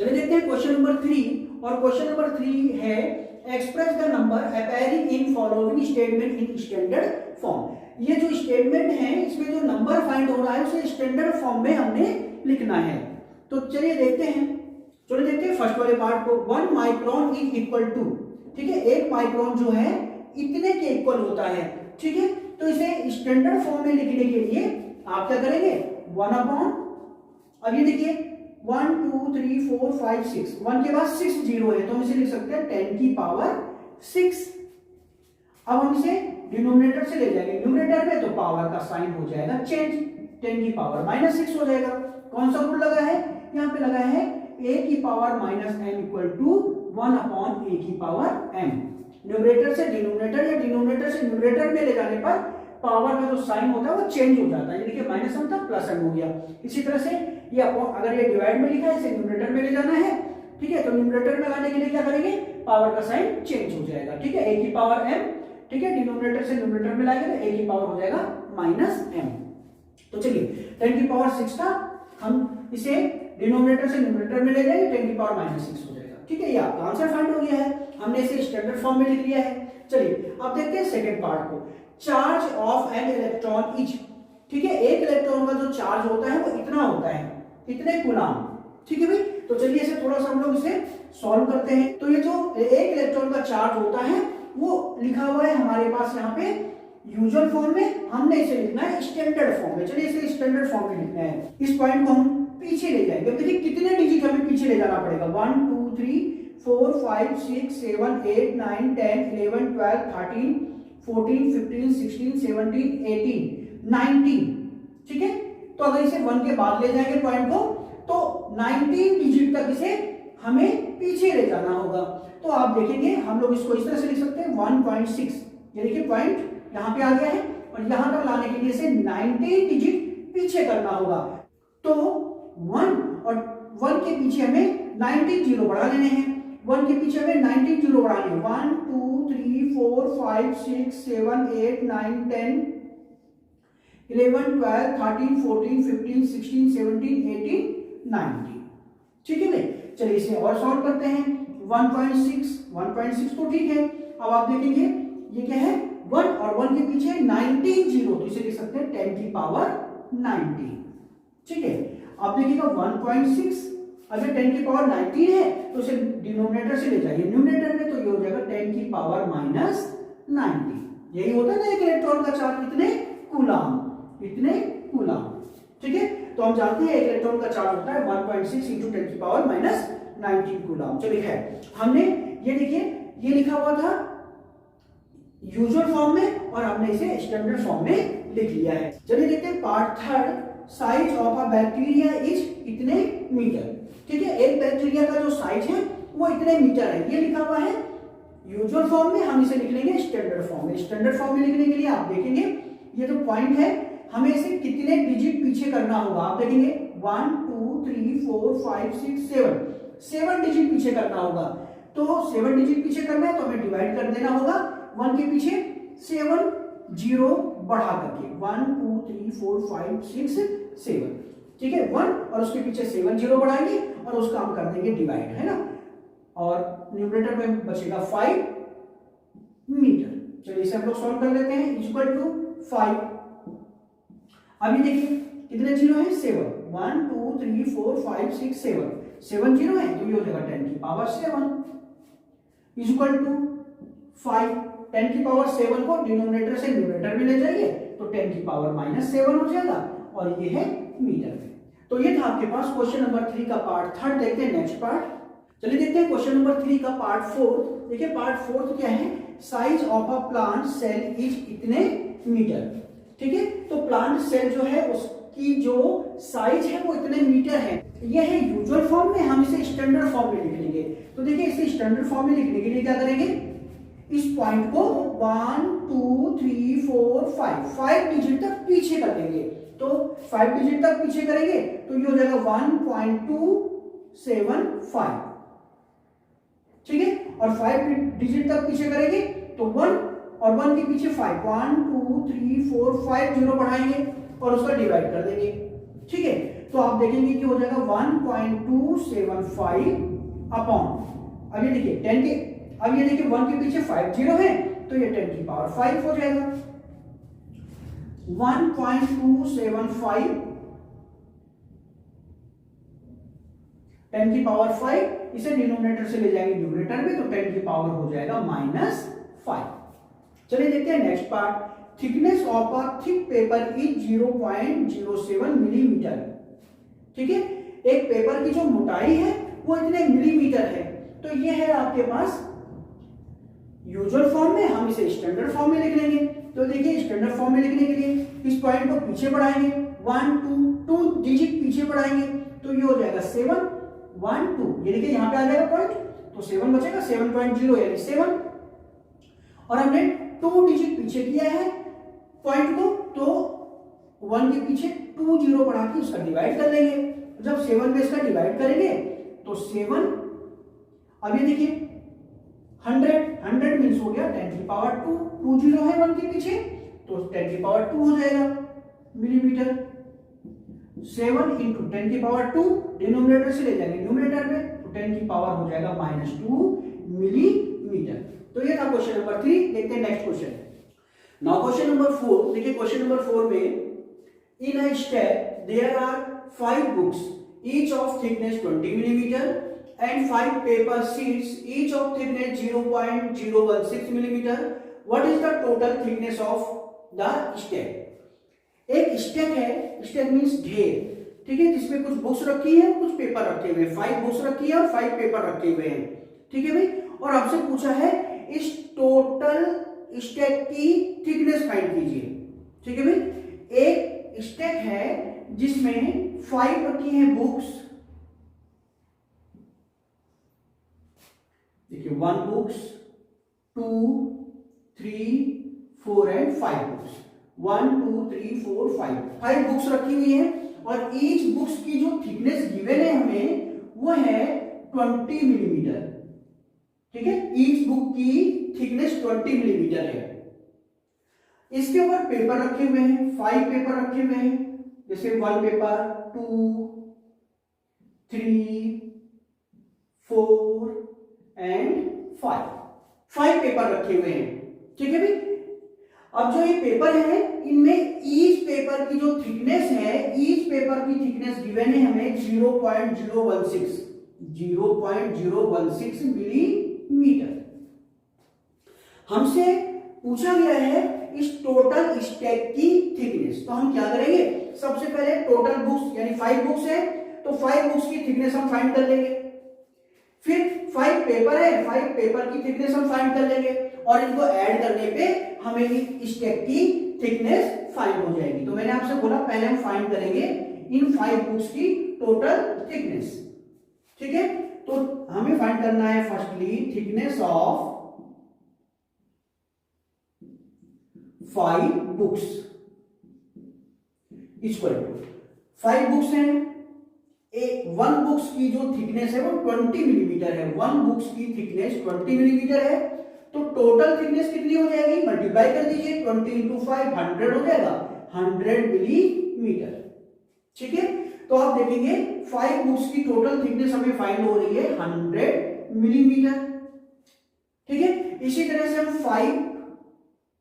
चलिए देखते हैं क्वेश्चन नंबर 3। और क्वेश्चन नंबर 3 है express the number appearing in following statement in standard form. ये जो स्टेटमेंट है इसमें जो नंबर फाइंड हो रहा है उसे स्टैंडर्ड फॉर्म में हमने लिखना है। तो चलिए देखते हैं फर्स्ट वाले पार्ट को। 1 माइक्रोन इज इक्वल टू, ठीक है, 1 माइक्रोन जो है इतने के इक्वल होता है, ठीक है। तो इसे स्टैंडर्ड फॉर्म में लिखने के लिए आप क्या करेंगे, 1 अपॉन, अब ये देखिए 1 2 3 4 5 6, 1 के बाद 6 जीरो है तो हम इसे लिख सकते हैं 10 की पावर 6। अब हम इसे डिनोमिनेटर से ले जाएंगे न्यूमरेटर में, तो पावर का साइन हो जाएगा चेंज, 10 की पावर -6 हो जाएगा। कौन सा रूल लगा है, यहाँ पे लगा है a की power -m equal to 1 upon a की पावर m। न्यूमरेटर से डिनोमिनेटर या डिनोमिनेटर से न्यूमरेटर में ले जाने पर पावर का जो साइन होता है वो चेंज हो जाता है, यानी कि -m था +m हो गया। इसी तरह से ये अगर ये डिवाइड में लिखा है इसे न्यूमरेटर में ले जाना है, ठीक है, तो न्यूमरेटर में लाने के लिए क्या करेंगे, पावर का साइन चेंज हो जाएगा, ठीक है, a की पावर m, ठीक है, डिनोमिनेटर से न्यूमरेटर में लाएंगे तो a की पावर हो जाएगा -m। तो चलिए 10 की पावर 6 था, हम इसे डिनोमिनेटर से न्यूमरेटर में ले जाएंगे, 10 की पावर -6 हो जाएगा, ठीक है। ये आपका आंसर फाइंड हो गया है, हमने इसे स्टैंडर्ड फॉर्म में लिख लिया है। चलिए अब देखते हैं सेकंड पार्ट को। Charge of an electron is, ठीक है, एक इलेक्ट्रॉन का जो चार्ज होता है वो इतना होता है, इतने कूलम, ठीक है भाई। तो चलिए इसे थोड़ा सा हम लोग इसे सॉल्व करते हैं। तो ये जो एक इलेक्ट्रॉन का चार्ज होता है वो लिखा हुआ है हमारे पास यहाँ पे यूजुअल फॉर्म में, हमने इसे लिखना है स्टैंडर्ड फॉर्म में। चलिए इसे स्टैंडर्ड फॉर्म में लिखना है। इस पॉइंट को हम पीछे ले जाएंगे। देखिए कितने डिजिट हमें पीछे ले जाना पड़ेगा, 1 2 3 4 5 6 7 8 9 10 11 12 13 14 15 16 17 18 19, ठीक है। तो अगर इसे 1 के बाद ले जाएंगे पॉइंट को तो 19 डिजिट तक इसे हमें पीछे ले जाना होगा। तो आप देखेंगे हम लोग इसको इस तरह से लिख सकते हैं 1.6, ये देखिए पॉइंट यहाँ पे आ गया है और यहाँ तक लाने के लिए इसे 19 डिजिट पीछे करना होगा। तो 1 और 1 के पीछे हमें 19 जीरो बढ़ा लेने हैं, 1 के पीछे हमें 19 जीरो बढ़ाने 1 2 3 4 5 6 7 8 9 10 11 12 13 14 15 16 17 18 19, ठीक है भाई। चलिए इसे और सॉल्व करते हैं। 1.6 तो ठीक है। अब आप देखेंगे ये क्या है, 1 और 1 के पीछे 19 जीरो, तो इसे लिख सकते हैं 10 की पावर 19, ठीक है। आप देखिएगा 1.6 अगर 10 की पावर 19 है तो इसे डिनोमिनेटर से ले जाइए न्यूमरेटर में, तो ये हो जाएगा 10 की पावर -90। यही होता है ना एक इलेक्ट्रॉन का चार्ज, इतने कूलम, ठीक है। तो हम जानते हैं एक इलेक्ट्रॉन का चार्ज होता है 1.6 इंटू 10 की पावर -19 कूलम। चलिए है, हमने ये देखिए ये लिखा हुआ था यूजुअल फॉर्म में और हमने इसे स्टैंडर्ड फॉर्म में लिख लिया है। चलिए देखते हैं part third. Size of a bacteria is इतने मीटर, ठीक है, एक बैक्टीरिया का जो साइज है वो इतने मीटर है, ये लिखा हुआ है यूजुअल फॉर्म में, हम इसे लिख लेंगे स्टैंडर्ड फॉर्म में। स्टैंडर्ड फॉर्म में लिखने के लिए आप देखेंगे ये जो पॉइंट है हमें इसे कितने डिजिट पीछे करना होगा, आप देखेंगे 1 2 3 4 5 6 7 डिजिट पीछे करना होगा। तो 7 डिजिट पीछे करना है तो हमें डिवाइड कर देना होगा 1 के पीछे 7 जीरो बढ़ा करके 1 2 3 4 5 6 7, ठीक है, 1 और उसके पीछे 7 जीरो बढ़ाएंगे और उसका हम कर देंगे डिवाइड, है ना, और न्यूमरेटर में बचेगा 5 मीटर। चलिए इसे हम लोग सॉल्व कर लेते हैं, इक्वल टू 5। अभी देखिए कितने जीरो है, 7, 1 2 3 4 5 6 7 जीरो है तो ये हो जाएगा 10 की पावर 7 इक्वल टू 5। 10 की पावर 7 को डिनोमिनेटर से न्यूमरेटर में ले जाइए तो 10 की पावर -7 हो जाएगा और ये है मीटर में। तो ये था आपके पास क्वेश्चन नंबर 3 का पार्ट थर्ड। देखते हैं नेक्स्ट पार्ट। चलिए देखते हैं क्वेश्चन नंबर 3 का पार्ट फोर्थ। देखिए पार्ट फोर्थ क्या है, size of a plant cell is इतने मीटर, ठीक है। तो प्लांट सेल जो है उसकी जो साइज है वो इतने मीटर है, ये है यूजुअल फॉर्म में, हम इसे स्टैंडर्ड फॉर्म में लिख लेंगे। तो देखिए इसे स्टैंडर्ड फॉर्म में लिखने के लिए क्या करेंगे, इस पॉइंट को 1 2 3 4 5 डिजिट तक पीछे कर देंगे। तो 5 डिजिट तक पीछे करेंगे तो ये हो जाएगा 1.275, ठीक है, और 5 डिजिट तक पीछे करेंगे तो 1 और 1 के पीछे 5 1 2 3 4 5 जीरो बढ़ाएंगे और उसका डिवाइड कर देंगे, ठीक है। तो आप देखेंगे कि हो जाएगा 1.275 अपॉन, अब ये देखिए 10 के, अब ये देखिए 1 के पीछे 5 जीरो है तो ये 10 की पावर 5 हो जाएगा। 1.275 10 की पावर 5, इसे डिनोमिनेटर से ले जाएंगे न्यूमरेटर में तो 10 की पावर हो जाएगा -5। चलिए देखते हैं next part. Thickness of a thick paper is 0.07 millimetre. ठीक है, एक पेपर की जो मोटाई है वो इतने मिलीमीटर है। तो ये है आपके पास यूजुअल फॉर्म में, हम इसे स्टैंडर्ड फॉर्म में लिख लेंगे। तो देखिए स्टैंडर्ड फॉर्म में लिखने के लिए इस पॉइंट को पीछे बढ़ाएंगे, 1 2 डिजिट पीछे बढ़ाएंगे तो ये हो जाएगा 7 1 2, ये देखिए यहां पे आ जाएगा पॉइंट तो 7 बचेगा, 7.0 यानी 7, और हमने 2 डिजिट पीछे किया है पॉइंट को तो 1 के पीछे 2 जीरो बढ़ा के उसका डिवाइड कर लेंगे। जब 7 में इसका डिवाइड करेंगे तो 7, अब ये देखिए 100 मीन्स हो गया 10 की पावर 2, 2 जीरो है 1 के पीछे तो 10 की पावर 2 हो जाएगा मिलीमीटर। 7 इंटू 10 की पावर 2 डिनोमिनेटर से ले जाएंगे न्यूमरेटर में तो 10 की पावर हो जाएगा -2 मिलीमीटर। तो ये था क्वेश्चन नंबर 3। देखते हैं next question. Now question number 4, देखिए क्वेश्चन नंबर 4 में in a step there are 5 books each of thickness 20 millimetre and 5 paper sheets each of thickness 0.016 millimeter. What is the total thickness of the stack? एक stack है, stack means ढेर, ठीक है, जिसमें कुछ books रखी है कुछ पेपर रखे हुए हैं, 5 बुक्स रखी है और 5 पेपर रखे हुए हैं। ठीक है भाई, और आपसे पूछा है इस टोटल स्टैक की थिकनेस फाइंड कीजिए। ठीक है भाई, एक स्टैक है जिसमें 5 रखी है बुक्स, देखिए 1 बुक्स 2 3 4 एंड 5 बुक्स, 1 2 3 4 5 बुक्स रखी हुई है और ईच बुक्स की जो थिकनेस गिवन है हमें वो है 20 मिलीमीटर। ठीक है, ईच बुक की थिकनेस 20 मिलीमीटर है। इसके ऊपर पेपर रखे हुए हैं, 5 पेपर रखे हुए हैं, जैसे 1 पेपर 2 3 4 एंड 5 पेपर रखे हुए हैं। ठीक है भाई, अब जो ये पेपर है इनमें ईच पेपर की जो थिकनेस है, ईच पेपर की थिकनेस गिवन है हमें 0.016 मिलीमीटर। हमसे पूछा गया है इस टोटल स्टैक की थिकनेस। तो हम क्या करेंगे, सबसे पहले टोटल बुक्स यानी 5 बुक्स है तो 5 बुक्स की थिकनेस हम फाइंड कर लेंगे, फिर 5 पेपर है, 5 पेपर की थिकनेस हम फाइंड कर लेंगे और इनको ऐड करने पे हमें स्टैक की थिकनेस फाइंड हो जाएगी। तो मैंने आपसे बोला पहले हम फाइंड करेंगे इन 5 बुक्स की टोटल थिकनेस। ठीक है, तो हमें फाइंड करना है firstly thickness of 5 books equal to 5 books हैं, 1 बुक्स की जो थिकनेस है वो 20 मिलीमीटर है, 1 बुक्स की थिकनेस 20 मिलीमीटर है तो टोटल थिकनेस कितनी हो जाएगी, मल्टीप्लाई कर दीजिए 20 इंटू 5 100 हो जाएगा 100 मिलीमीटर। ठीक है, तो आप देखेंगे 5 बुक्स की टोटल थिकनेस हमें फाइंड हो रही है 100 मिलीमीटर। ठीक है, इसी तरह से हम 5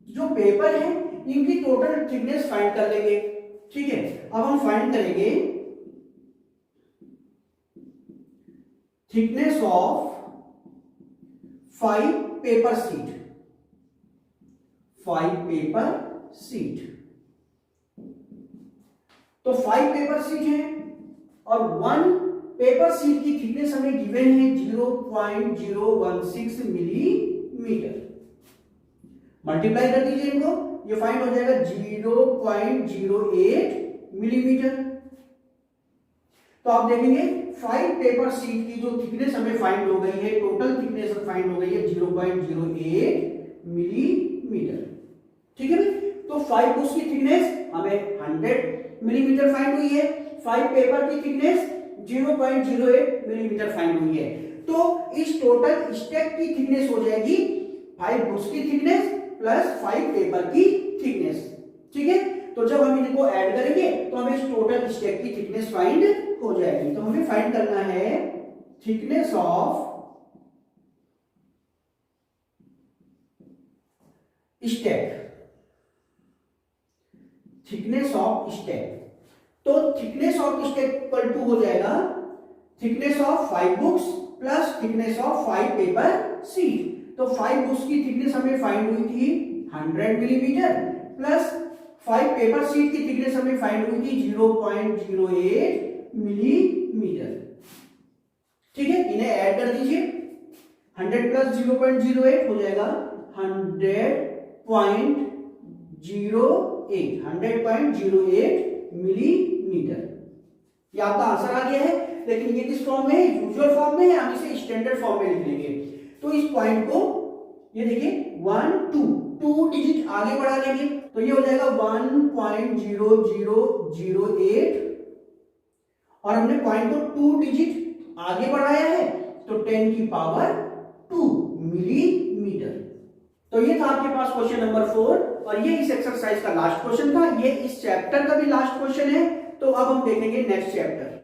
जो पेपर है इनकी टोटल थिकनेस फाइंड कर लेंगे। ठीक है, अब हम फाइंड करेंगे thickness of 5 paper sheet, 5 paper sheet. तो 5 पेपर शीट है और 1 पेपर शीट की थिकनेस हमें गिवन है 0.016 मिलीमीटर। मल्टीप्लाई कर दीजिए इनको, ये फाइंड हो जाएगा 0.08 मिलीमीटर। तो आप देखेंगे 5 पेपर शीट की जो थिकनेस हमें फाइंड हो गई है, टोटल थिकनेस फाइंड हो गई है 0.08 मिलीमीटर। ठीक है, तो 5 बुक्स की थिकनेस हमें 100 मिलीमीटर फाइंड हुई है, 5 पेपर की थिकनेस 0.08 मिलीमीटर फाइंड हुई है। तो इस टोटल स्टैक की थिकनेस हो जाएगी 5 बुक्स की थिकनेस प्लस 5 पेपर की थिकनेस। ठीक है, तो जब हम इनको ऐड करेंगे तो हमें इस टोटल स्टैक की थिकनेस फाइंड हो जाएगी। तो हमें फाइंड करना है thickness of stack, thickness of stack. तो thickness of stack equal to हो जाएगा thickness of 5 books plus thickness of 5 paper sheet. तो 5 बुक्स की थिकनेस हमें फाइंड हुई थी 100 मिलीमीटर प्लस 5 पेपर शीट की थिकनेस हमें फाइंड हुई थी 0.08 मिलीमीटर। ठीक है, इन्हें ऐड कर दीजिए, 100 प्लस 0.08 हो जाएगा 100.08 मिलीमीटर। ये आपका आंसर आ गया है। लेकिन ये किस फॉर्म में है? यूजुअल फॉर्म में है, हम इसे स्टैंडर्ड फॉर्म में लिख लेंगे। तो इस पॉइंट को ये देखिए 1 2 डिजिट आगे बढ़ा लेंगे तो ये हो जाएगा 1.0008 और हमने पॉइंट को 2 डिजिट आगे बढ़ाया है तो 10 की पावर 2 मिलीमीटर। तो ये था आपके पास क्वेश्चन नंबर 4 और ये इस एक्सरसाइज का लास्ट क्वेश्चन था। ये इस चैप्टर का भी लास्ट क्वेश्चन है। तो अब हम देखेंगे नेक्स्ट चैप्टर।